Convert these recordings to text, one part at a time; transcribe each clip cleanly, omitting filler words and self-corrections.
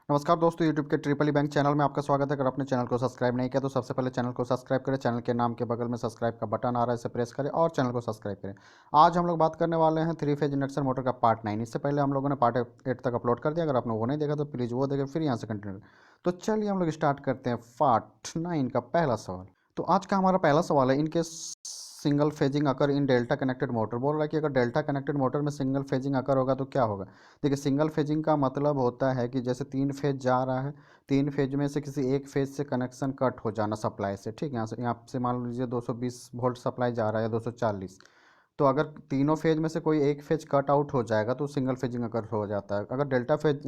नमस्कार दोस्तों, यूट्यूब के ट्रिपल ई बैंक चैनल में आपका स्वागत है। अगर आपने चैनल को सब्सक्राइब नहीं किया तो सबसे पहले चैनल को सब्सक्राइब करें। चैनल के नाम के बगल में सब्सक्राइब का बटन आ रहा है, इसे प्रेस करें और चैनल को सब्सक्राइब करें। आज हम लोग बात करने वाले हैं थ्री फेज इंडक्शन मोटर का पार्ट 9। इससे पहले हम लोगों ने पार्ट 8 तक अपलोड कर दिया। अगर आपने वो नहीं देखा तो प्लीज़ वो देखें, फिर यहाँ से कंटिन्यू करें। तो चलिए हम लोग स्टार्ट करते हैं पार्ट 9 का पहला सवाल। तो आज का हमारा पहला सवाल है, इनके सिंगल फेजिंग अकर इन डेल्टा कनेक्टेड मोटर। बोल रहा है कि अगर डेल्टा कनेक्टेड मोटर में सिंगल फेजिंग अकर होगा तो क्या होगा। देखिए, सिंगल फेजिंग का मतलब होता है कि जैसे 3 फेज जा रहा है, 3 फेज में से किसी एक फेज से कनेक्शन कट हो जाना सप्लाई से। ठीक है, यहाँ से मान लीजिए 220 वोल्ट सप्लाई जा रहा है या 240। तो अगर तीनों फेज में से कोई एक फेज कट आउट हो जाएगा तो सिंगल फेजिंग अकर हो जाता है। अगर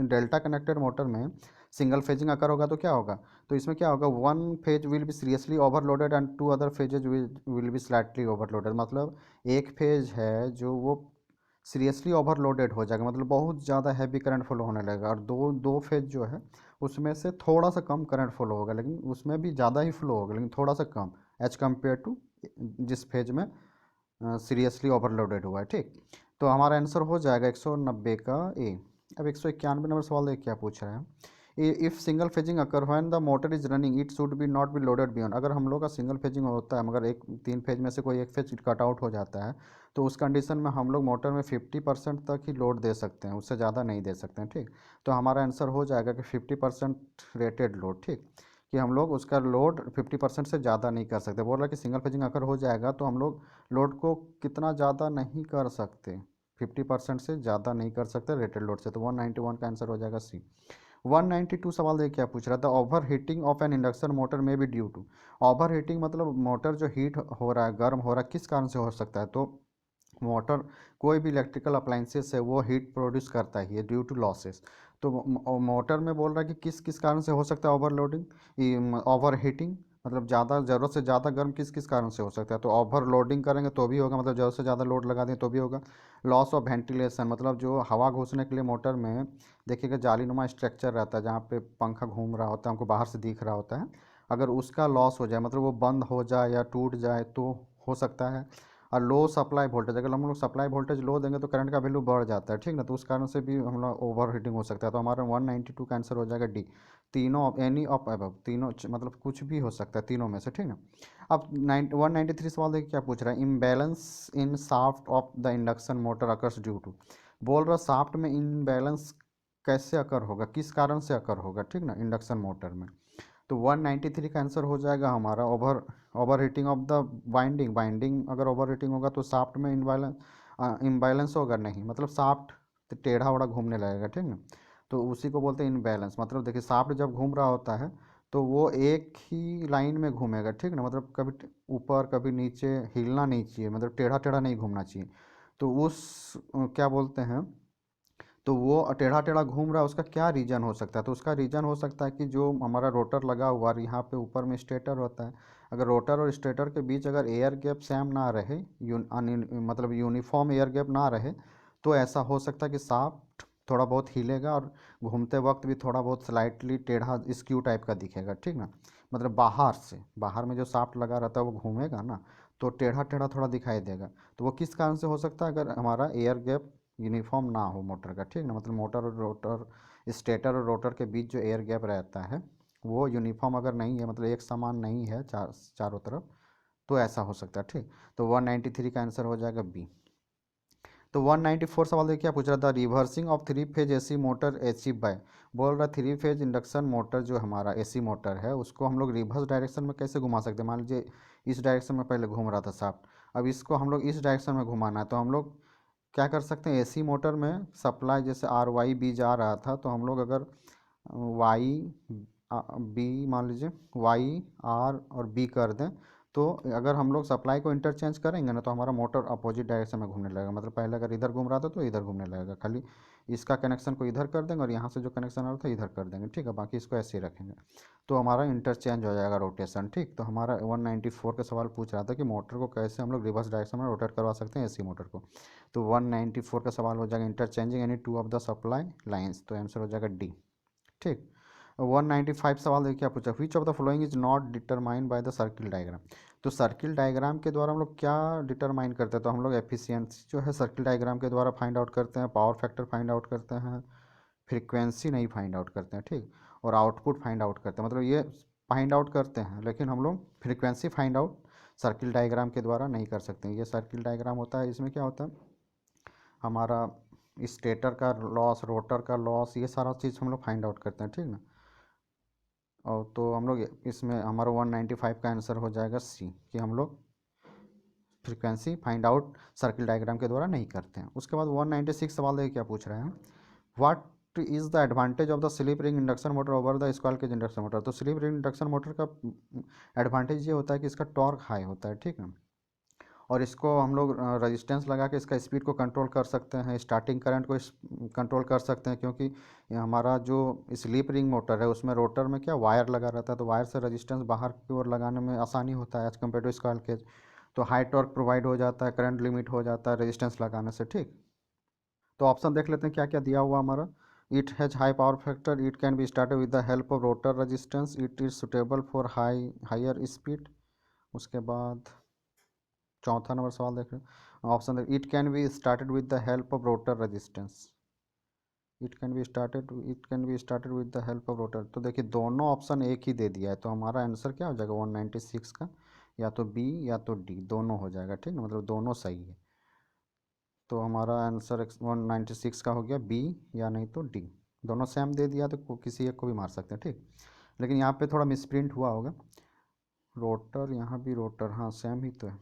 डेल्टा कनेक्टेड मोटर में सिंगल फेजिंग अकर होगा तो क्या होगा। तो इसमें क्या होगा, one phase will be seriously overloaded and two other phases will be slightly overloaded. मतलब एक फेज है जो वो सीरियसली ओवरलोडेड हो जाएगा, मतलब बहुत ज़्यादा हैवी करंट फ्लो होने लगेगा। और दो दो फेज जो है उसमें से थोड़ा सा कम करंट फ्लो होगा, लेकिन उसमें भी ज़्यादा ही फ्लो होगा लेकिन थोड़ा सा कम एज कम्पेयर टू जिस फेज में सीरियसली ओवरलोडेड हुआ है। ठीक, तो हमारा आंसर हो जाएगा 190 का ए। अब 191 नंबर सवाल देखिए, क्या पूछ रहे हैं। If single phasing occur when the motor is running it should be not be loaded beyond. अगर हम लोग का सिंगल फेजिंग होता है मगर एक 3 फेज में से कोई एक फेज कट आउट हो जाता है तो उस कंडीशन में हम लोग मोटर में 50% तक ही लोड दे सकते हैं, उससे ज़्यादा नहीं दे सकते हैं। ठीक, तो हमारा आंसर हो जाएगा कि 50% रेटेड लोड। ठीक, कि हम लोग उसका लोड 50% से ज़्यादा नहीं कर सकते। बोल रहा है कि सिंगल फेजिंग अगर हो जाएगा तो हम लोग लोड को कितना ज़्यादा नहीं कर सकते, 50% से ज़्यादा नहीं कर सकते रेटेड लोड से। तो 191 का आंसर हो जाएगा सी। 192 सवाल देखिए, क्या पूछ रहा था। Over heating of N induction motor में भी ड्यू टू। ओवर हीटिंग मतलब मोटर जो हीट हो रहा है, गर्म हो रहा है, किस कारण से हो सकता है। तो मोटर, कोई भी इलेक्ट्रिकल अप्लाइंसेस है वो हीट प्रोड्यूस करता ही है ड्यू टू लॉसेस। तो मोटर में बोल रहा है कि किस किस कारण से हो सकता है ओवरलोडिंग, ओवर हीटिंग मतलब ज़्यादा ज़रूरत से ज़्यादा गर्म किस किस कारण से हो सकता है। तो ओवरलोडिंग करेंगे तो भी होगा, मतलब ज़रूरत से ज़्यादा लोड लगा दें तो भी होगा। लॉस ऑफ वेंटिलेशन मतलब जो हवा घुसने के लिए मोटर में देखिएगा जालीनुमा स्ट्रक्चर रहता है जहाँ पे पंखा घूम रहा होता है, हमको बाहर से दिख रहा होता है। अगर उसका लॉस हो जाए, मतलब वो बंद हो जाए या टूट जाए तो हो सकता है। और लो सप्लाई वोल्टेज, अगर हम लोग सप्लाई वोल्टेज लो देंगे तो करंट का वैल्यू बढ़ जाता है। ठीक ना, तो उस कारण से भी हम लोग ओवर हीटिंग हो सकता है। तो हमारा 192 का आंसर हो जाएगा डी। तीनों एनी ऑफ अबव, तीनों मतलब कुछ भी हो सकता है तीनों में से। ठीक ना, अब 193 सवाल देखिए, क्या पूछ रहा है। Imbalance in shaft of the induction motor occurs due to. बोल रहा शाफ्ट में इम्बैलेंस कैसे अकर होगा, किस कारण से अकर होगा। ठीक ना, इंडक्शन मोटर में। तो 193 का आंसर हो जाएगा हमारा over heating of the winding. Winding अगर ओवर हीटिंग होगा तो शाफ्ट में इम्बैलेंस होगा नहीं, मतलब शाफ्ट टेढ़ा उड़ा घूमने लगेगा। ठीक ना, तो उसी को बोलते हैं इनबैलेंस। मतलब देखिए, शाफ्ट जब घूम रहा होता है तो वो एक ही लाइन में घूमेगा। ठीक ना, मतलब कभी ऊपर कभी नीचे हिलना नहीं चाहिए, मतलब टेढ़ा टेढ़ा नहीं घूमना चाहिए। तो क्या बोलते हैं, तो वो टेढ़ा टेढ़ा घूम रहा है, उसका क्या रीज़न हो सकता है। तो उसका रीज़न हो सकता है कि जो हमारा रोटर लगा हुआ है यहाँ पे ऊपर में स्टेटर होता है। अगर रोटर और स्टेटर के बीच अगर एयर गैप सेम ना रहे, मतलब यूनिफॉर्म एयर गैप ना रहे, तो ऐसा हो सकता है कि शाफ्ट थोड़ा बहुत हिलेगा और घूमते वक्त भी थोड़ा बहुत स्लाइटली टेढ़ा स्क्यू टाइप का दिखेगा। ठीक ना, मतलब बाहर में जो शाफ्ट लगा रहता है वो घूमेगा ना, तो टेढ़ा टेढ़ा थोड़ा दिखाई देगा। तो वो किस कारण से हो सकता है, अगर हमारा एयर गैप यूनिफॉर्म ना हो मोटर का। ठीक ना, मतलब मोटर और रोटर, स्टेटर और रोटर के बीच जो एयर गैप रहता है वो यूनिफॉर्म अगर नहीं है, मतलब एक समान नहीं है चारों तरफ, तो ऐसा हो सकता है। ठीक, तो 193 का आंसर हो जाएगा बी। तो 194 सवाल देखिए, क्या पूछ रहा था। Reversing of three phase AC motor achieve by. बोल रहा थ्री फेज इंडक्शन मोटर जो हमारा एसी मोटर है उसको हम लोग रिवर्स डायरेक्शन में कैसे घुमा सकते हैं। मान लीजिए इस डायरेक्शन में पहले घूम रहा था शाफ्ट, अब इसको हम लोग इस डायरेक्शन में घुमाना है। तो हम लोग क्या कर सकते हैं, एसी मोटर में सप्लाई जैसे आर वाई बी जा रहा था तो हम लोग अगर वाई बी, मान लीजिए वाई आर और बी कर दें, तो अगर हम लोग सप्लाई को इंटरचेंज करेंगे ना तो हमारा मोटर अपोजिट डायरेक्शन में घूमने लगेगा। मतलब पहले अगर इधर घूम रहा था तो इधर घूमने लगेगा, खाली इसका कनेक्शन को इधर कर देंगे और यहाँ से जो कनेक्शन आ रहा था इधर कर देंगे। ठीक है, बाकी इसको ऐसे ही रखेंगे तो हमारा इंटरचेंज हो जाएगा रोटेशन। ठीक, तो हमारा 194 का सवाल पूछ रहा था कि मोटर को कैसे हम लोग रिवर्स डायरेक्शन में रोटेट करवा सकते हैं एसी मोटर को। तो 194 का सवाल हो जाएगा interchanging any two of the supply lines, तो आंसर हो जाएगा डी। ठीक, 195 सवाल देखिए, क्या पूछा। विच of the following is not determined by the circle diagram. तो सर्किल डायग्राम के द्वारा हम लोग क्या डिटरमाइन करते हैं, तो हम लोग एफिशिएंसी जो है सर्किल डायग्राम के द्वारा फाइंड आउट करते हैं, पावर फैक्टर फाइंड आउट करते हैं, फ्रीक्वेंसी नहीं फाइंड आउट करते हैं, ठीक, और आउटपुट फाइंड आउट करते हैं। मतलब ये फाइंड आउट करते हैं, लेकिन हम लोग frequency find out circle diagram के द्वारा नहीं कर सकते। ये सर्किल डायग्राम होता है, इसमें क्या होता है, हमारा स्टेटर का लॉस, रोटर का लॉस, ये सारा चीज़ हम लोग फाइंड आउट करते हैं, ठीक ना। और तो हम लोग इसमें हमारा 195 का आंसर हो जाएगा सी, कि हम लोग frequency find out circle diagram के द्वारा नहीं करते हैं। उसके बाद 196 सवाल देखिए क्या पूछ रहे हैं, what is the advantage of the slip ring induction motor over the square cage induction motor. तो स्लिप रिंग इंडक्शन मोटर का एडवांटेज ये होता है कि इसका टॉर्क हाई होता है, ठीक है, और इसको हम लोग रेजिस्टेंस लगा के इसका स्पीड को कंट्रोल कर सकते हैं, स्टार्टिंग करंट को कंट्रोल कर सकते हैं, क्योंकि ये हमारा जो स्लिप रिंग मोटर है उसमें रोटर में क्या वायर लगा रहता है, तो वायर से रेजिस्टेंस बाहर की ओर लगाने में आसानी होता है as compare to square cage. तो हाई टॉर्क प्रोवाइड हो जाता है, करंट लिमिट हो जाता है रेजिस्टेंस लगाने से, ठीक। तो ऑप्शन देख लेते हैं क्या क्या दिया हुआ हमारा। It has high power factor, it can be started with the help of rotor resistance, it is suitable for higher speed. उसके बाद चौथा नंबर सवाल देख रहे हैं, ऑप्शन देख, it can be started with the help of rotor resistance, it can be started with the help of rotor. तो देखिए दोनों ऑप्शन एक ही दे दिया है, तो हमारा आंसर क्या हो जाएगा 196 का, या तो बी या तो डी, दोनों हो जाएगा, ठीक है, मतलब दोनों सही है। तो हमारा आंसर 196 का हो गया बी, या नहीं तो डी, दोनों सेम दे दिया तो किसी एक को भी मार सकते हैं, ठीक। लेकिन यहाँ पे थोड़ा मिसप्रिंट हुआ होगा, रोटर यहाँ भी रोटर, हाँ सेम ही तो है।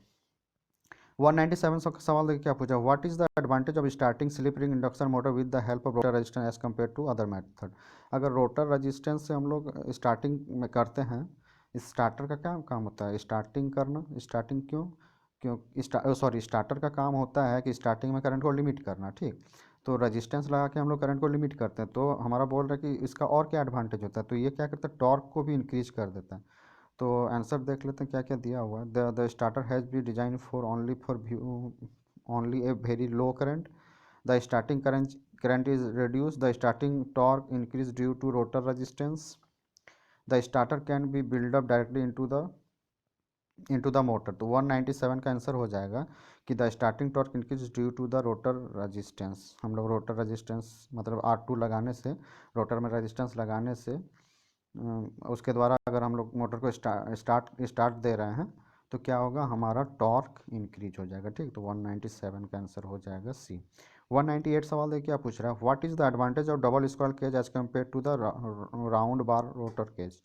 197 का सवाल देखिए क्या पूछा, what is the advantage of starting slip ring induction motor with the help of rotor resistance as compare to other method. अगर रोटर रेजिस्टेंस से हम लोग स्टार्टिंग में करते हैं, स्टार्टर का क्या काम होता है, स्टार्टिंग करना, स्टार्टिंग क्यों, स्टार्टर का काम होता है कि स्टार्टिंग में करंट को लिमिट करना, ठीक। तो रेजिस्टेंस लगा के हम लोग करंट को लिमिट करते हैं, तो हमारा बोल रहा है कि इसका और क्या एडवांटेज होता है, तो ये क्या करता है, टॉर्क को भी इंक्रीज कर देता है। तो आंसर देख लेते हैं क्या क्या दिया हुआ है। The starter has be design for only a very low current, the starting current is reduced, the starting torque increase due to rotor resistance, the starter can be build up directly into the motor. तो 197 का answer हो जाएगा कि the starting torque increase due to the rotor resistance. हम लोग rotor resistance मतलब R2 लगाने से, रोटर में रेजिस्टेंस लगाने से उसके द्वारा अगर हम लोग मोटर को स्टार्ट दे रहे हैं तो क्या होगा, हमारा टॉर्क इंक्रीज हो जाएगा, ठीक। तो 197 का आंसर हो जाएगा सी। 198 सवाल देखिए क्या पूछ रहा है, what is the advantage of double square cage as compare to the round bar rotor cage.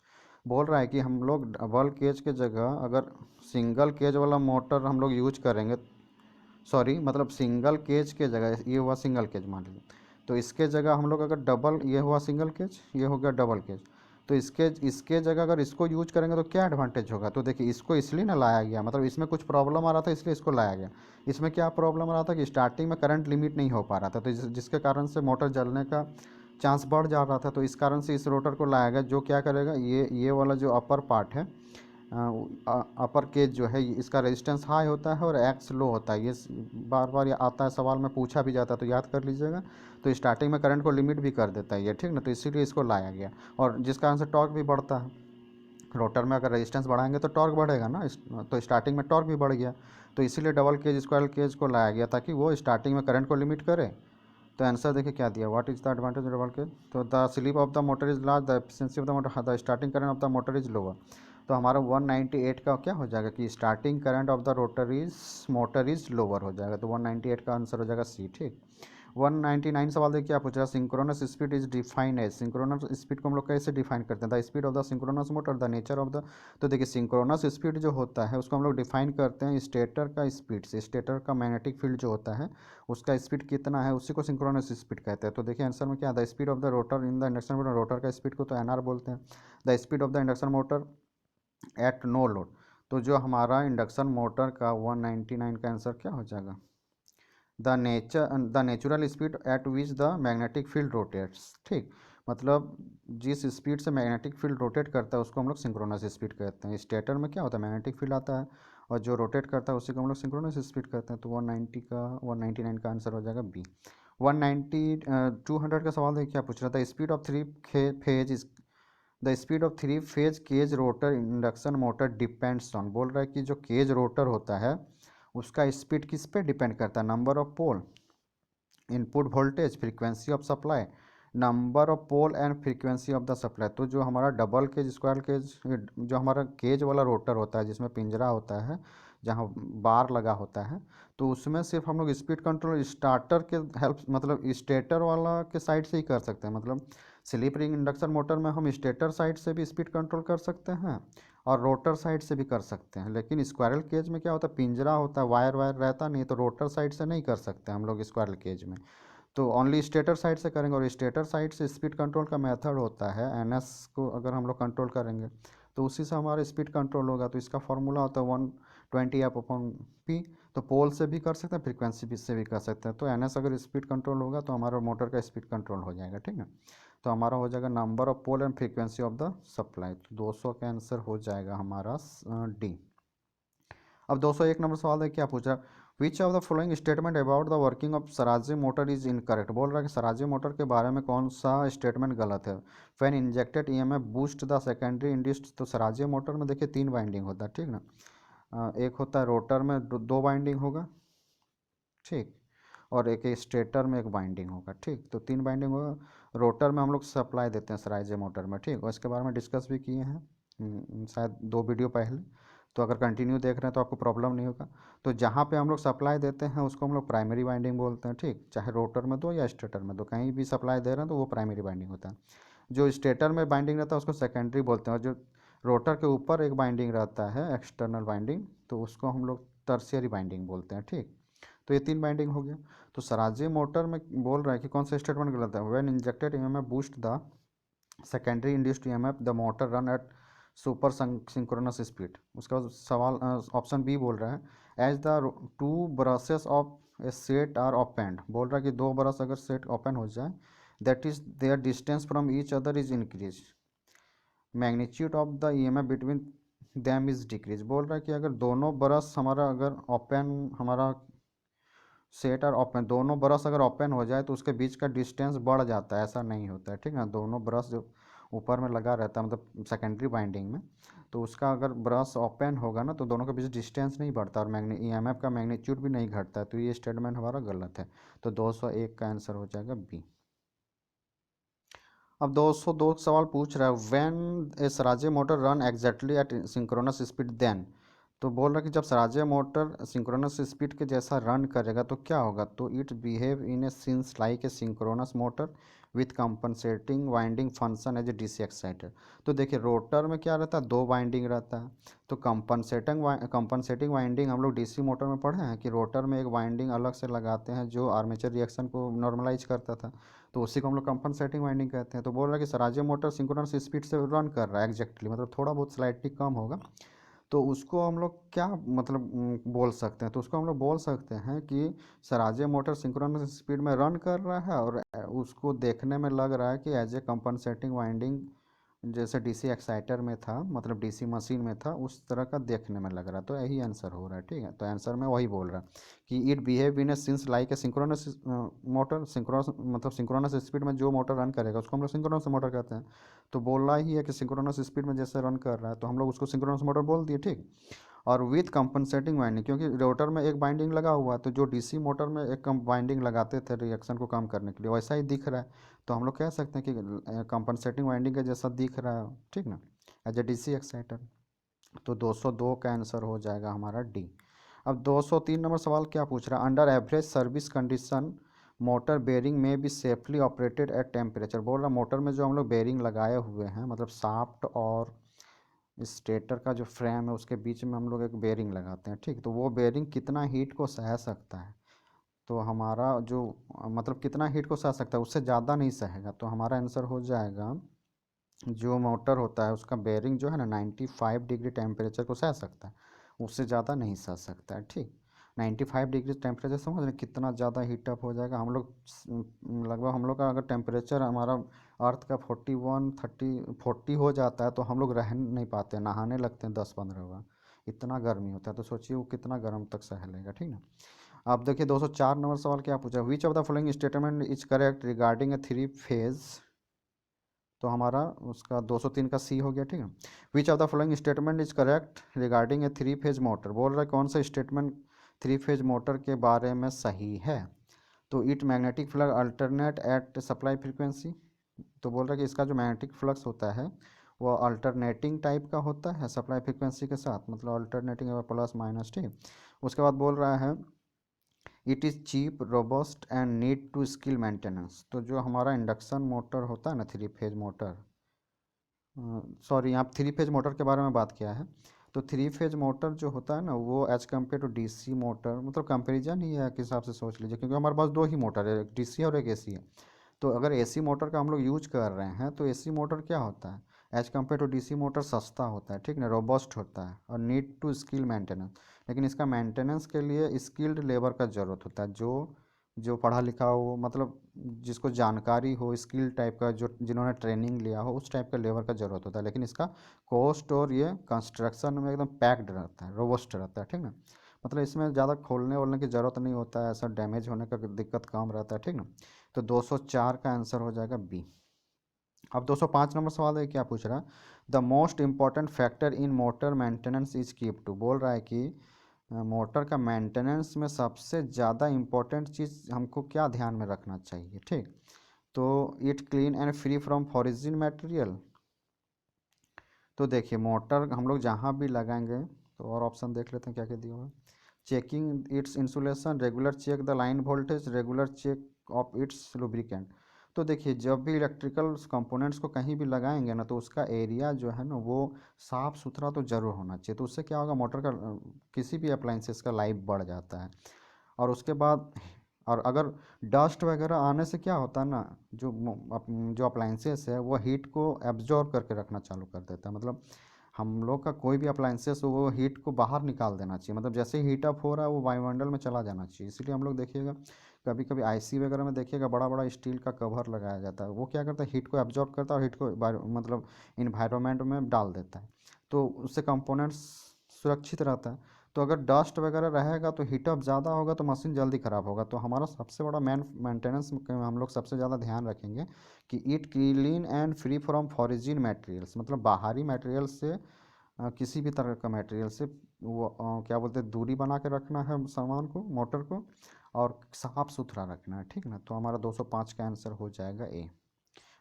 बोल रहा है कि हम लोग डबल केज के जगह अगर सिंगल केज वाला मोटर हम लोग यूज करेंगे, सॉरी मतलब सिंगल केज के जगह, ये हुआ सिंगल केज मान लीजिए, तो इसके जगह हम लोग अगर डबल, ये हुआ सिंगल केज, ये हो गया डबल केज, तो इसके जगह अगर इसको यूज करेंगे तो क्या एडवांटेज होगा। तो देखिए इसको इसलिए ना लाया गया, मतलब इसमें कुछ प्रॉब्लम आ रहा था इसलिए इसको लाया गया। इसमें क्या प्रॉब्लम आ रहा था कि स्टार्टिंग में करंट लिमिट नहीं हो पा रहा था, तो जिसके कारण से मोटर जलने का चांस बढ़ जा रहा था, तो इस कारण से इस रोटर को लाया गया, जो क्या करेगा, ये वाला जो अपर पार्ट है, अपर केज जो है, इसका रेजिस्टेंस हाई होता है और एक्स लो होता है। ये बार बार ये आता है, सवाल में पूछा भी जाता है, तो याद कर लीजिएगा। तो स्टार्टिंग में करंट को लिमिट भी कर देता है ये, ठीक ना, तो इसीलिए इसको लाया गया, और जिस कारण से टॉर्क भी बढ़ता है। रोटर में अगर रेजिस्टेंस बढ़ाएंगे तो टॉर्क बढ़ेगा ना, तो स्टार्टिंग में टॉर्क भी बढ़ गया, तो इसीलिए डबल केज स्क्वायर केज को लाया गया ताकि वो स्टार्टिंग में करंट को लिमिट करे। तो आंसर देखिए क्या दिया, what is the advantage of double cage. तो the slip of the motor is large, the efficiency of the motor, the starting current of the motor is lower. तो हमारा 198 का क्या हो जाएगा कि starting current of the motor is lower हो जाएगा, तो 198 का आंसर हो जाएगा सी, ठीक। 199 सवाल देखिए क्या पूछ रहा है, synchronous speed is defined as, synchronous speed को हम लोग कैसे डिफाइन करते हैं, the speed of the synchronous motor, the nature of the. तो देखिए सिंक्रोनस स्पीड जो होता है उसको हम लोग डिफाइन करते हैं स्टेटर का स्पीड से, स्टेटर का मैग्नेटिक फील्ड जो होता है उसका स्पीड कितना है उसी को सिंक्रोनस स्पीड कहते हैं। तो देखिए आंसर में क्या, the speed of the rotor in the induction motor, rotor का स्पीड को तो NR बोलते हैं, the speed of the induction motor at no load. तो जो हमारा इंडक्शन मोटर का 199 का आंसर क्या हो जाएगा, the natural speed at which the magnetic field rotates, ठीक। मतलब जिस स्पीड से मैग्नेटिक फील्ड रोटेट करता है उसको हम लोग सिंक्रोनस स्पीड कहते हैं। स्टेटर में क्या होता है, मैग्नेटिक फील्ड आता है और जो रोटेट करता है उसी को हम लोग सिंक्रोनस स्पीड कहते हैं। तो 199 का आंसर हो जाएगा बी। 200 का सवाल देखिए क्या पूछ रहा था, speed of three phase cage rotor induction motor depends on. बोल रहा है कि जो केज रोटर होता है उसका स्पीड किस पे डिपेंड करता है, number of pole, input voltage, frequency of supply, number of pole and frequency of the supply. तो जो हमारा डबल केज स्क्वायर केज, जो हमारा केज वाला रोटर होता है जिसमें पिंजरा होता है जहाँ बार लगा होता है, तो उसमें सिर्फ हम लोग स्पीड कंट्रोल स्टार्टर के हेल्प मतलब स्टेटर वाला के साइड से ही कर सकते हैं। मतलब स्लिप रिंग इंडक्शन मोटर में हम स्टेटर साइड से भी स्पीड कंट्रोल कर सकते हैं और रोटर साइड से भी कर सकते हैं। लेकिन स्क्वायरल केज में क्या होता है, पिंजरा होता है, वायर वायर रहता नहीं, तो रोटर साइड से नहीं कर सकते हम लोग स्क्वायरल केज में। तो ओनली स्टेटर साइड से करेंगे, और स्टेटर साइड से स्पीड कंट्रोल का मेथड होता है एनएस को अगर हम लोग कंट्रोल करेंगे तो उसी से हमारा स्पीड कंट्रोल होगा। तो इसका फॉर्मूला होता है 120F/P। तो पोल से भी कर सकते हैं, फ्रीक्वेंसी भी से भी कर सकते हैं। तो एनएस अगर स्पीड कंट्रोल होगा तो हमारा मोटर का स्पीड कंट्रोल हो जाएगा, ठीक है। तो हमारा हो जाएगा number of pole and frequency of the supply. तो 200 का आंसर हो जाएगा हमारा डी। अब 201 नंबर सवाल है, क्या पूछ रहा है, विच of the following statement about the working of स्वराज्य मोटर इज इनकरेक्ट। बोल रहा है कि स्वराज्य मोटर के बारे में कौन सा स्टेटमेंट गलत है। Fan injected EMF boost the secondary induced. तो स्वराज्य मोटर में देखिए 3 बाइंडिंग होता है, ठीक ना। एक होता है रोटर में 2 बाइंडिंग होगा, ठीक, और एक स्टेटर में 1 बाइंडिंग होगा, ठीक। तो 3 बाइंडिंग होगा। रोटर में हम लोग सप्लाई देते हैं स्वराज्य मोटर में, ठीक, और इसके बारे में डिस्कस भी किए हैं शायद 2 वीडियो पहले। तो अगर कंटिन्यू देख रहे हैं तो आपको प्रॉब्लम नहीं होगा। तो जहाँ पे हम लोग सप्लाई देते हैं उसको हम लोग प्राइमरी बाइंडिंग बोलते हैं, ठीक, चाहे रोटर में दो या स्टेटर में दो, कहीं भी सप्लाई दे रहे हैं तो वो प्राइमरी बाइंडिंग होता है। जो स्टेटर में बाइंडिंग रहता है उसको सेकेंडरी बोलते हैं, और जो रोटर के ऊपर एक बाइंडिंग रहता है एक्सटर्नल बाइंडिंग, तो उसको हम लोग टर्शियरी बाइंडिंग बोलते हैं, ठीक। तो ये 3 बाइंडिंग हो गया। तो स्वराज्य मोटर में बोल रहा है कि कौन सा स्टेटमेंट गलत है, when injected EMF boost the secondary induced EMF the motor run at super synchronous speed. उसका सवाल ऑप्शन बी बोल रहा है as the 2 brushes of a set are opened. बोल रहा है कि 2 ब्रश अगर सेट ओपन हो जाए, that is their distance from each other is increase, magnitude of the EMF between them is decrease. बोल रहा है कि अगर दोनों ब्रश हमारा अगर ओपन, हमारा सेट और ओपन दोनों ब्रश अगर ओपन हो जाए तो उसके बीच का डिस्टेंस बढ़ जाता है, ऐसा नहीं होता है, ठीक है। दोनों ब्रश जो ऊपर में लगा रहता है मतलब सेकेंडरी बाइंडिंग में, तो उसका अगर ब्रश ओपन होगा ना तो दोनों के बीच डिस्टेंस नहीं बढ़ता और ईएमएफ का मैग्नीट्यूड भी नहीं घटता है। तो ये स्टेटमेंट हमारा गलत है। तो 201 का आंसर हो जाएगा बी। अब 202 सवाल पूछ रहा है, व्हेन ए स्वराज्य motor run exactly at synchronous speed then. तो बोल रहा है कि जब स्वराज्य मोटर सिंक्रोनस स्पीड के जैसा रन करेगा तो क्या होगा। तो it behave in a sense like a synchronous motor with compensating winding function as a DC exciter. तो देखिए रोटर में क्या रहता है, 2 बाइंडिंग रहता है। तो कंपनसेटिंग वाइंडिंग हम लोग डीसी मोटर में पढ़े हैं कि रोटर में एक वाइंडिंग अलग से लगाते हैं जो आर्मेचर रिएक्शन को नॉर्मलाइज करता था, तो उसी को हम लोग कंपनसेटिंग वाइंडिंग कहते हैं। तो बोल रहा है कि स्वराज्य मोटर सिंक्रोनस स्पीड से रन कर रहा है एग्जैक्टली, मतलब थोड़ा बहुत स्लाइटली कम होगा, तो उसको हम लोग क्या मतलब बोल सकते हैं। तो उसको हम लोग बोल सकते हैं कि स्वराज्य मोटर सिंक्रोनस स्पीड में रन कर रहा है और उसको देखने में लग रहा है कि एज ए कंपनसेटिंग वाइंडिंग जैसे डीसी एक्साइटर में था, मतलब डीसी मशीन में था, उस तरह का देखने में लग रहा है। तो यही आंसर हो रहा है, ठीक है। तो आंसर में वही बोल रहा है कि it behave in a sense like a synchronous motor. Synchronous मतलब सिंक्रोनस स्पीड में जो मोटर रन करेगा उसको हम लोग सिंक्रोनस मोटर कहते हैं। तो बोल रहा ही है कि सिंक्रोनस स्पीड में जैसे रन कर रहा है तो हम लोग उसको सिंक्रोनस मोटर बोल दिए, ठीक। और विथ कंपनसेटिंग वाइंडिंग, क्योंकि रोटर में एक बाइंडिंग लगा हुआ है, तो जो डीसी मोटर में एक कम बाइंडिंग लगाते थे रिएक्शन को कम करने के लिए, वैसा ही दिख रहा है। तो हम लोग कह सकते हैं कि कंपनसेटिंग वाइंडिंग के जैसा दिख रहा है, ठीक ना, एज ए डीसी एक्साइटर। तो 202 का आंसर हो जाएगा हमारा डी। अब 203 नंबर सवाल क्या पूछ रहा है, under average service condition motor bearing में भी सेफली ऑपरेटेड एट टेम्परेचर। बोल रहा मोटर में जो हम लोग बेरिंग लगाए हुए हैं, मतलब शाफ्ट और स्टेटर का जो फ्रेम है उसके बीच में हम लोग एक बेरिंग लगाते हैं, ठीक। तो वो बेरिंग कितना हीट को सह सकता है। तो हमारा जो मतलब कितना हीट को सह सकता है, उससे ज़्यादा नहीं सहेगा। तो हमारा आंसर हो जाएगा, जो मोटर होता है उसका बेरिंग जो है ना 95 डिग्री टेम्परेचर को सह सकता है, उससे ज़्यादा नहीं सह सकता है, ठीक। 95 डिग्री टेम्परेचर समझ रहे कितना ज़्यादा हीटअप हो जाएगा। हम लोग लगभग हम लोग का अगर टेम्परेचर हमारा अर्थ का 41 30 40 हो जाता है तो हम लोग रह नहीं पाते, नहाने लगते हैं 10-15 बार, इतना गर्मी होता है। तो सोचिए वो कितना गर्म तक सह लेगा, ठीक ना। आप देखिए 204 नंबर सवाल क्या पूछा, विच of the following statement is correct regarding A 3 phase. तो हमारा उसका 203 का सी हो गया, ठीक है। विच of the following statement is correct regarding A 3 phase motor. बोल रहा है कौन सा स्टेटमेंट 3 फेज मोटर के बारे में सही है। तो it magnetic flux alternate at supply frequency, तो बोल रहा है कि इसका जो मैग्नेटिक फ्लक्स होता है वो अल्टरनेटिंग टाइप का होता है सप्लाई फ्रीक्वेंसी के साथ, मतलब अल्टरनेटिंग प्लस माइनस, ठीक। उसके बाद बोल रहा है it is cheap robust and need to skill maintenance. तो जो हमारा इंडक्शन मोटर होता है ना, थ्री फेज मोटर, सॉरी यहाँ थ्री फेज मोटर के बारे में बात किया है। तो थ्री फेज मोटर जो होता है ना वो as compare to DC motor, मतलब कंपेरिजन ही है, किस हिसाब से सोच लीजिए, क्योंकि हमारे पास दो ही मोटर है, एक डीसी और एक एसी है। तो अगर एसी मोटर का हम लोग यूज कर रहे हैं तो एसी मोटर क्या होता है, as compare to DC motor सस्ता होता है, ठीक ना, रोबस्ट होता है और नीड टू स्किल मेंटेनेंस। लेकिन इसका मेंटेनेंस के लिए स्किल्ड लेबर का ज़रूरत होता है, जो जो पढ़ा लिखा हो, मतलब जिसको जानकारी हो, स्किल टाइप का, जो जिन्होंने ट्रेनिंग लिया हो, उस टाइप का लेबर का ज़रूरत होता है। लेकिन इसका कॉस्ट और ये कंस्ट्रक्शन में एकदम पैक्ड रहता है, रोबस्ट रहता है, ठीक ना। मतलब इसमें ज़्यादा खोलने वोलने की ज़रूरत नहीं होता है, ऐसा डैमेज होने का दिक्कत कम रहता है, ठीक ना। तो 204 का आंसर हो जाएगा बी। अब 205 नंबर सवाल है, क्या पूछ रहा है, the most important factor in motor maintenance is keep to. बोल रहा है कि मोटर का मेंटेनेंस में सबसे ज़्यादा इंपॉर्टेंट चीज़ हमको क्या ध्यान में रखना चाहिए, ठीक। तो it clean and free from foreign material. तो देखिए मोटर हम लोग जहाँ भी लगाएंगे, तो और ऑप्शन देख लेते हैं क्या क्या दिया हुआ है। Checking its insulation, regular check the line voltage, regular check of its lubricant. तो देखिए जब भी इलेक्ट्रिकल कंपोनेंट्स को कहीं भी लगाएंगे ना, तो उसका एरिया जो है ना वो साफ़ सुथरा तो ज़रूर होना चाहिए। तो उससे क्या होगा, मोटर का किसी भी अप्लाइंसेस का लाइफ बढ़ जाता है। और उसके बाद और अगर डस्ट वगैरह आने से क्या होता है ना, जो अप्लाइंसेस है वो हीट को एब्जॉर्ब करके रखना चालू कर देता है। मतलब हम लोग का कोई भी अप्लाइंसेस हो वो हीट को बाहर निकाल देना चाहिए, मतलब जैसे ही हीट अप हो रहा है वो वायुमंडल में चला जाना चाहिए। इसलिए हम लोग देखिएगा कभी कभी आईसी वगैरह में देखिएगा बड़ा बड़ा स्टील का कवर लगाया जाता है, वो क्या करता है हीट को एब्जॉर्ब करता है और हीट को मतलब इन्वायरमेंट में डाल देता है। तो उससे कंपोनेंट्स सुरक्षित रहता है। तो अगर डस्ट वगैरह रहेगा तो हीटअप ज़्यादा होगा तो मशीन जल्दी ख़राब होगा। तो हमारा सबसे बड़ा मेंटेनेंस हम लोग सबसे ज़्यादा ध्यान रखेंगे कि it clean and free from foreign materials, मतलब बाहरी मटेरियल से किसी भी तरह का मटेरियल से वो क्या बोलते हैं दूरी बना के रखना है सामान को, मोटर को, और साफ़ सुथरा रखना है, ठीक ना। तो हमारा 205 का आंसर हो जाएगा ए।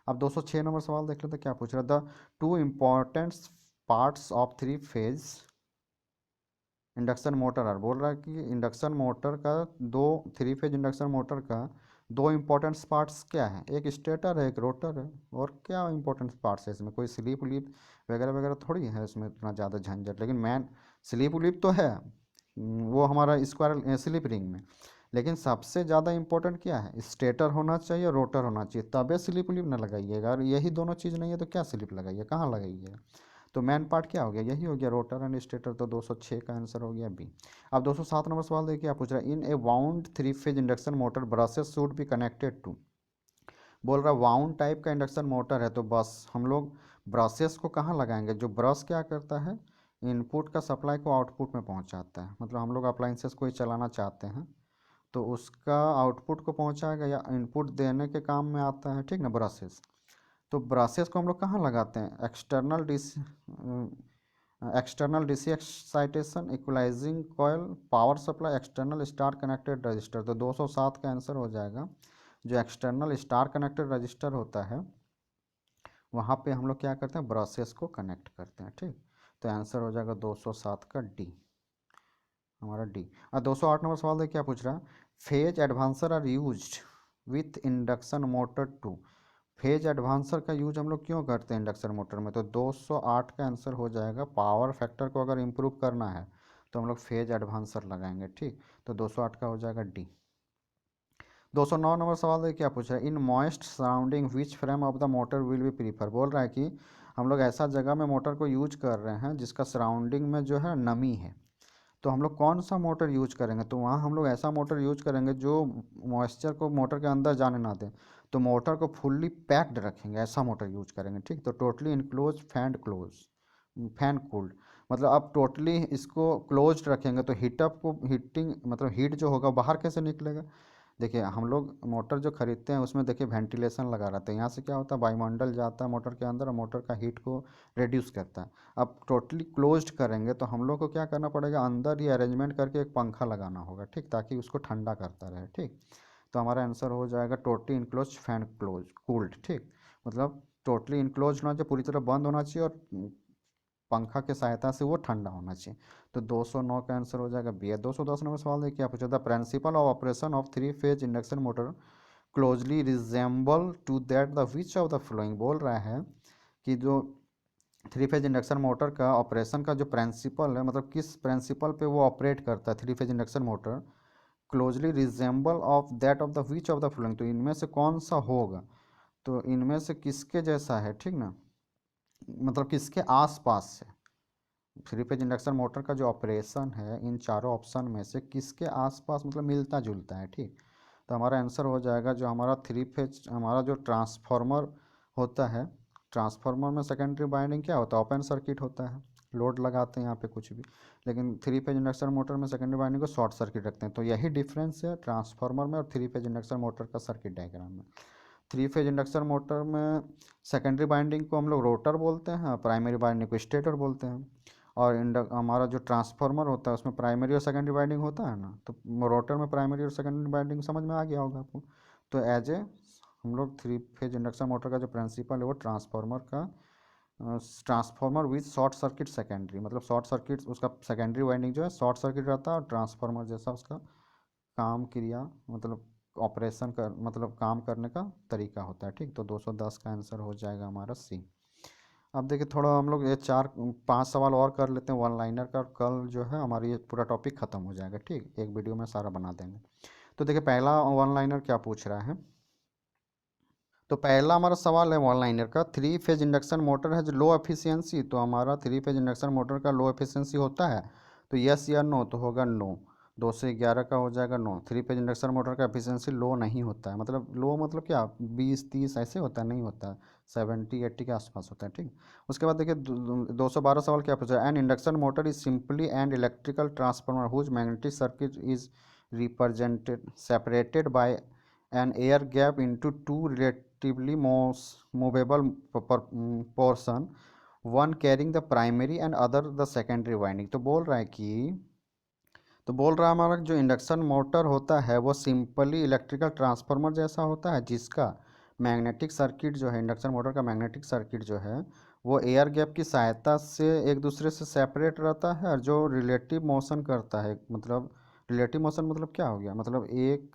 अब 206 नंबर सवाल देख लेते हैं, क्या पूछ रहा है, the two important parts of three phase induction motor are. बोल रहा है कि इंडक्शन मोटर का दो, थ्री फेज इंडक्शन मोटर का दो इंपॉर्टेंट पार्ट्स क्या है, एक स्टेटर है एक रोटर है। और क्या इंपॉर्टेंट पार्ट्स है इसमें, कोई स्लीप उलीप वगैरह वगैरह थोड़ी है इसमें इतना ज़्यादा झंझट। लेकिन मैन स्लीप उलीप तो है, वो हमारा स्क्वायर स्लीप रिंग में। लेकिन सबसे ज़्यादा इंपॉर्टेंट क्या है, स्टेटर होना चाहिए, रोटर होना चाहिए, तबे स्लिप उलिप ना लगाइएगा। और यही दोनों चीज़ नहीं है तो क्या स्लिप लगाइए, कहाँ लगाइएगा। तो मेन पार्ट क्या हो गया, यही हो गया रोटर एंड स्टेटर। तो 206 का आंसर हो गया बी। अब 207 नंबर सवाल देखिए, आप पूछ रहा है in a wound three phase induction motor brushes should be connected to. बोल रहा है वाउंड टाइप का इंडक्शन मोटर है तो बस हम लोग ब्रशेस को कहाँ लगाएंगे, जो ब्रश क्या करता है, इनपुट का सप्लाई को आउटपुट में पहुँचाता है। मतलब हम लोग अप्लाइंसेस कोई चलाना चाहते हैं तो उसका आउटपुट को पहुंचाएगा या इनपुट देने के काम में आता है, ठीक ना, ब्रशेस। तो ब्रशेस को हम लोग कहाँ लगाते हैं, external DC excitation, equalising coil, power supply, external star connected register. तो 207 का आंसर हो जाएगा जो एक्सटर्नल स्टार कनेक्टेड रजिस्टर होता है वहाँ पे हम लोग क्या करते हैं, ब्रशेस को कनेक्ट करते हैं, ठीक। तो आंसर हो जाएगा 207 का डी, हमारा डी। और 208 नंबर सवाल देखिए, क्या पूछ रहा है, phase advancer are used with induction motor to. Phase advancer का यूज हम लोग क्यों करते हैं इंडक्शन मोटर में, तो 208 का आंसर हो जाएगा पावर फैक्टर को अगर इम्प्रूव करना है तो हम लोग फेज एडवांसर लगाएंगे, ठीक। तो 208 का हो जाएगा डी। 209 नंबर सवाल देखिए, क्या पूछ रहा है, in moist surrounding which frame of the motor will be prefer. बोल रहा है कि हम लोग ऐसा जगह में मोटर को यूज कर रहे हैं जिसका सराउंडिंग में जो है नमी है। तो हम लोग कौन सा मोटर यूज करेंगे, तो वहाँ हम लोग ऐसा मोटर यूज करेंगे जो मॉइस्चर को मोटर के अंदर जाने ना दें। तो मोटर को फुल्ली पैक्ड रखेंगे, ऐसा मोटर यूज करेंगे, ठीक। तो totally enclose fan close, fan cooled, मतलब अब टोटली इसको क्लोज्ड रखेंगे तो हीटअप को हीटिंग मतलब हीट जो होगा बाहर कैसे निकलेगा। देखिए हम लोग मोटर जो खरीदते हैं उसमें देखिए वेंटिलेशन लगा रहता है, यहाँ से क्या होता है वायुमंडल जाता है मोटर के अंदर और मोटर का हीट को रिड्यूस करता है। अब टोटली क्लोज्ड करेंगे तो हम लोग को क्या करना पड़ेगा, अंदर ही अरेंजमेंट करके एक पंखा लगाना होगा, ठीक, ताकि उसको ठंडा करता रहे, ठीक। तो हमारा आंसर हो जाएगा totally enclose fan close cooled, ठीक। मतलब टोटली इनक्लोज होना चाहिए, पूरी तरह बंद होना चाहिए, और पंखा की सहायता से वो ठंडा होना चाहिए। तो 209 का आंसर हो जाएगा बी है। 210 नंबर सवाल देखिए, आप पूछा the principle of operation of three phase induction motor closely resemble to that the which of the following, बोल रहा है कि जो थ्री फेज इंडक्शन मोटर का ऑपरेशन का जो प्रिंसिपल है, मतलब किस प्रिंसिपल पे वो ऑपरेट करता है three phase induction motor, closely resemble of that of the which of the flowing, तो इनमें से कौन सा होगा, तो इनमें से किसके जैसा है, ठीक ना, मतलब किसके आसपास से थ्री फेज इंडक्शन मोटर का जो ऑपरेशन है इन चारों ऑप्शन में से किसके आसपास मतलब मिलता जुलता है, ठीक। तो हमारा आंसर हो जाएगा जो हमारा थ्री फेज हमारा जो ट्रांसफार्मर होता है, ट्रांसफार्मर में सेकेंडरी वाइंडिंग क्या होता है, ओपन सर्किट होता है, लोड लगाते हैं यहाँ पे कुछ भी, लेकिन थ्री फेज इंडक्शन मोटर में सेकेंडरी वाइंडिंग को शॉर्ट सर्किट रखते हैं। तो यही डिफरेंस है ट्रांसफार्मर में और थ्री फेज इंडक्शन मोटर का सर्किट डायग्राम में। थ्री फेज इंडक्शन मोटर में सेकेंडरी वाइंडिंग को हम लोग रोटर बोलते हैं, प्राइमरी वाइंडिंग को स्टेटर बोलते हैं। और हमारा जो ट्रांसफार्मर होता है उसमें प्राइमरी और सेकेंडरी वाइंडिंग होता है ना, तो रोटर में प्राइमरी और सेकेंडरी वाइंडिंग समझ में आ गया होगा आपको। तो एज ए हम लोग थ्री फेज इंडक्शन मोटर का जो प्रिंसिपल है वो ट्रांसफार्मर का transformer with short circuit secondary, मतलब शॉर्ट सर्किट उसका सेकेंडरी वाइंडिंग जो है शॉर्ट सर्किट रहता है, और ट्रांसफार्मर जैसा उसका काम क्रिया मतलब ऑपरेशन कर मतलब काम करने का तरीका होता है, ठीक। तो 210 का आंसर हो जाएगा हमारा सी। अब देखिए थोड़ा हम लोग ये 4-5 सवाल और कर लेते हैं वन लाइनर का, और कल जो है हमारी ये पूरा टॉपिक ख़त्म हो जाएगा, ठीक, एक वीडियो में सारा बना देंगे। तो देखिए पहला वन लाइनर क्या पूछ रहा है, तो पहला हमारा सवाल है वन लाइनर का, थ्री फेज इंडक्शन मोटर है जो लो एफिशिएंसी, तो हमारा थ्री फेज इंडक्शन मोटर का लो एफिशिएंसी होता है, तो यस या नो, तो होगा नो। 2 से 11 का हो जाएगा no, three phase induction motor का एफिशिएंसी लो नहीं होता है, मतलब लो मतलब क्या 20-30 ऐसे होता है, नहीं होता है, 70-80 के आसपास होता है, ठीक। उसके बाद देखिए 212 सवाल क्या पूछा है, an induction motor is simply and electrical transformer whose magnetic circuit is represented separated by an air gap into two relatively movable portion, one carrying the primary and other the secondary winding। तो बोल रहा है हमारा जो induction motor होता है वो simply electrical transformer जैसा होता है, जिसका मैग्नेटिक सर्किट जो है इंडक्शन मोटर का मैग्नेटिक सर्किट जो है वो एयर गैप की सहायता से एक दूसरे से सेपरेट रहता है, और जो रिलेटिव मोशन करता है, मतलब रिलेटिव मोशन मतलब क्या हो गया, मतलब एक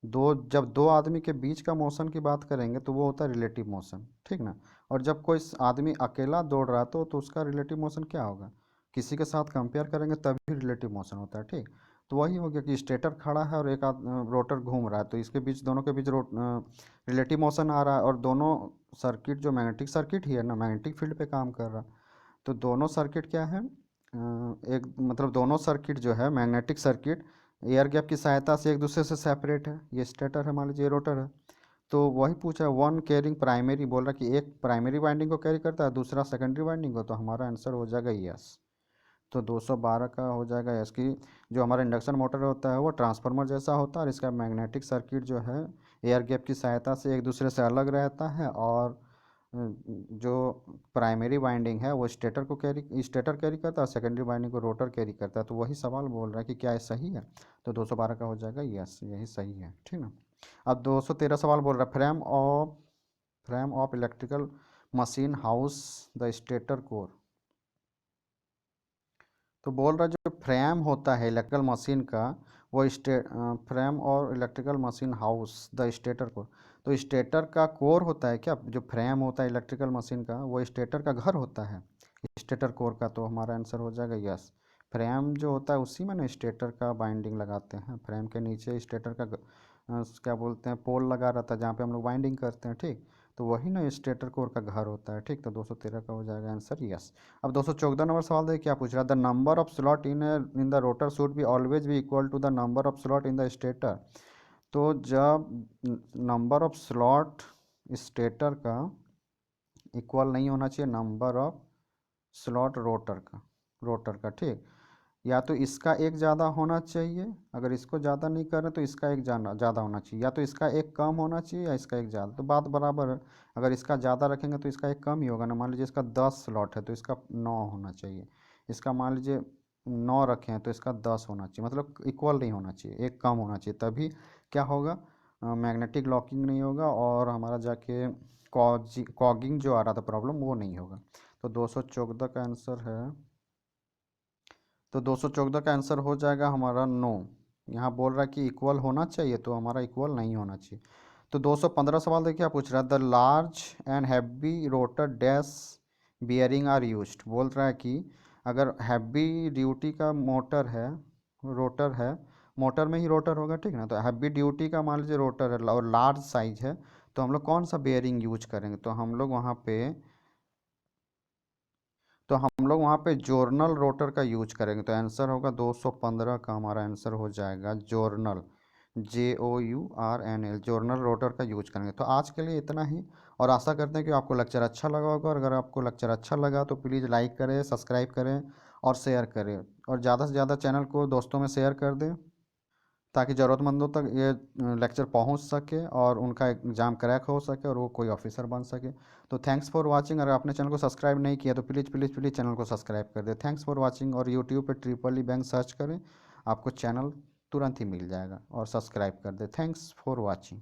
दो जब दो आदमी के बीच का मोशन की बात करेंगे तो वो होता है रिलेटिव मोशन, ठीक ना। और जब कोई आदमी अकेला दौड़ रहा तो उसका रिलेटिव मोशन क्या होगा, किसी के साथ कंपेयर करेंगे तभी रिलेटिव मोशन होता है, ठीक। तो वही हो गया कि स्टेटर खड़ा है और एक रोटर घूम रहा है, तो इसके बीच दोनों के बीच रिलेटिव मोशन आ रहा है, और दोनों सर्किट जो मैग्नेटिक सर्किट ही है ना, मैग्नेटिक फील्ड पे काम कर रहा है। तो दोनों सर्किट क्या है, एक मतलब दोनों सर्किट जो है मैग्नेटिक सर्किट एयर गैप की सहायता से एक दूसरे से सेपरेट है, ये स्टेटर है मान लीजिए, ये रोटर है। तो वही पूछा है वन कैरिंग प्राइमरी, बोल रहा है कि एक प्राइमरी वाइंडिंग को कैरी करता है, दूसरा सेकेंडरी वाइंडिंग को, तो हमारा आंसर हो जाएगा यस। तो 212 का हो जाएगा यस की जो हमारा इंडक्शन मोटर होता है वो ट्रांसफार्मर जैसा होता है, और इसका मैग्नेटिक सर्किट जो है एयर गैप की सहायता से एक दूसरे से अलग रहता है, और जो प्राइमरी वाइंडिंग है वो स्टेटर कैरी करता है, और सेकेंडरी वाइंडिंग को रोटर कैरी करता है। तो वही सवाल बोल रहा है कि क्या ये सही है, तो 212 का हो जाएगा यस, यही सही है, ठीक ना। अब 213 सवाल बोल रहा है frame of electrical machine house the stator core, तो बोल रहा है जो फ्रेम होता है इलेक्ट्रिकल मशीन का वो फ्रेम और electrical machine house the stator core, तो स्टेटर का कोर होता है क्या, जो फ्रेम होता है इलेक्ट्रिकल मशीन का वो स्टेटर का घर होता है स्टेटर कोर का, तो हमारा आंसर हो जाएगा यस। फ्रेम जो होता है उसी में ना स्टेटर का बाइंडिंग लगाते हैं, फ्रेम के नीचे स्टेटर का क्या बोलते हैं पोल लगा रहता है जहाँ पे हम लोग बाइंडिंग करते हैं, ठीक। तो वही ना स्टेटर कोर का घर होता है, ठीक। तो 213 का हो जाएगा आंसर यस। अब 214 नंबर सवाल देखिए क्या पूछ रहा है, the number of slot in the rotor should be always be equal to the number of slot in the stator. तो जब नंबर ऑफ स्लॉट स्टेटर का इक्वल नहीं होना चाहिए नंबर ऑफ स्लॉट रोटर का, ठीक। या तो इसका एक ज़्यादा होना चाहिए, अगर इसको ज़्यादा नहीं करें तो इसका एक ज़्यादा होना चाहिए, या तो इसका एक कम होना चाहिए या इसका एक ज़्यादा, तो बात बराबर है। अगर इसका ज़्यादा रखेंगे तो इसका एक कम ही होगा ना, मान लीजिए इसका 10 स्लॉट है तो इसका 9 होना चाहिए, इसका मान लीजिए 9 रखे हैं तो इसका 10 होना चाहिए, मतलब इक्वल नहीं होना चाहिए, एक कम होना चाहिए, तभी क्या होगा, मैग्नेटिक लॉकिंग नहीं होगा और हमारा जाके कॉगिंग जो आ रहा था प्रॉब्लम वो नहीं होगा। तो 214 का आंसर है, तो 214 का आंसर हो जाएगा हमारा नो। यहाँ बोल रहा है कि इक्वल होना चाहिए, तो हमारा इक्वल नहीं होना चाहिए। तो 215 सवाल देखिए, क्या पूछ रहा है, the large and heavy rotor dash bearing are used. बोल रहा है कि अगर हैवी ड्यूटी का मोटर है, रोटर है, मोटर में ही रोटर होगा, ठीक ना, तो हैवी ड्यूटी का मान लीजिए रोटर है और लार्ज साइज है, तो हम लोग कौन सा बियरिंग यूज करेंगे, तो हम लोग वहाँ पे, तो हम लोग वहाँ पे जोर्नल रोटर का यूज करेंगे। तो आंसर होगा 215 का, हमारा आंसर हो जाएगा जोर्नल, JOURNL, जोर्नल रोटर का यूज करेंगे। तो आज के लिए इतना ही, और आशा करते हैं कि आपको लेक्चर अच्छा लगा होगा, और अगर आपको लेक्चर अच्छा लगा तो प्लीज़ लाइक करें, सब्सक्राइब करें और शेयर करें, और ज़्यादा से ज़्यादा चैनल को दोस्तों में शेयर कर दें, ताकि ज़रूरतमंदों तक ये लेक्चर पहुंच सके और उनका एग्ज़ाम क्रैक हो सके और वो कोई ऑफिसर बन सके। तो थैंक्स फॉर वाचिंग। अगर आपने चैनल को सब्सक्राइब नहीं किया तो प्लीज़ प्लीज़ प्लीज़ चैनल को सब्सक्राइब कर दे। Thanks for watching. और यूट्यूब पे ट्रिपल ई बैंक सर्च करें, आपको चैनल तुरंत ही मिल जाएगा, और सब्सक्राइब कर दे। Thanks for watching.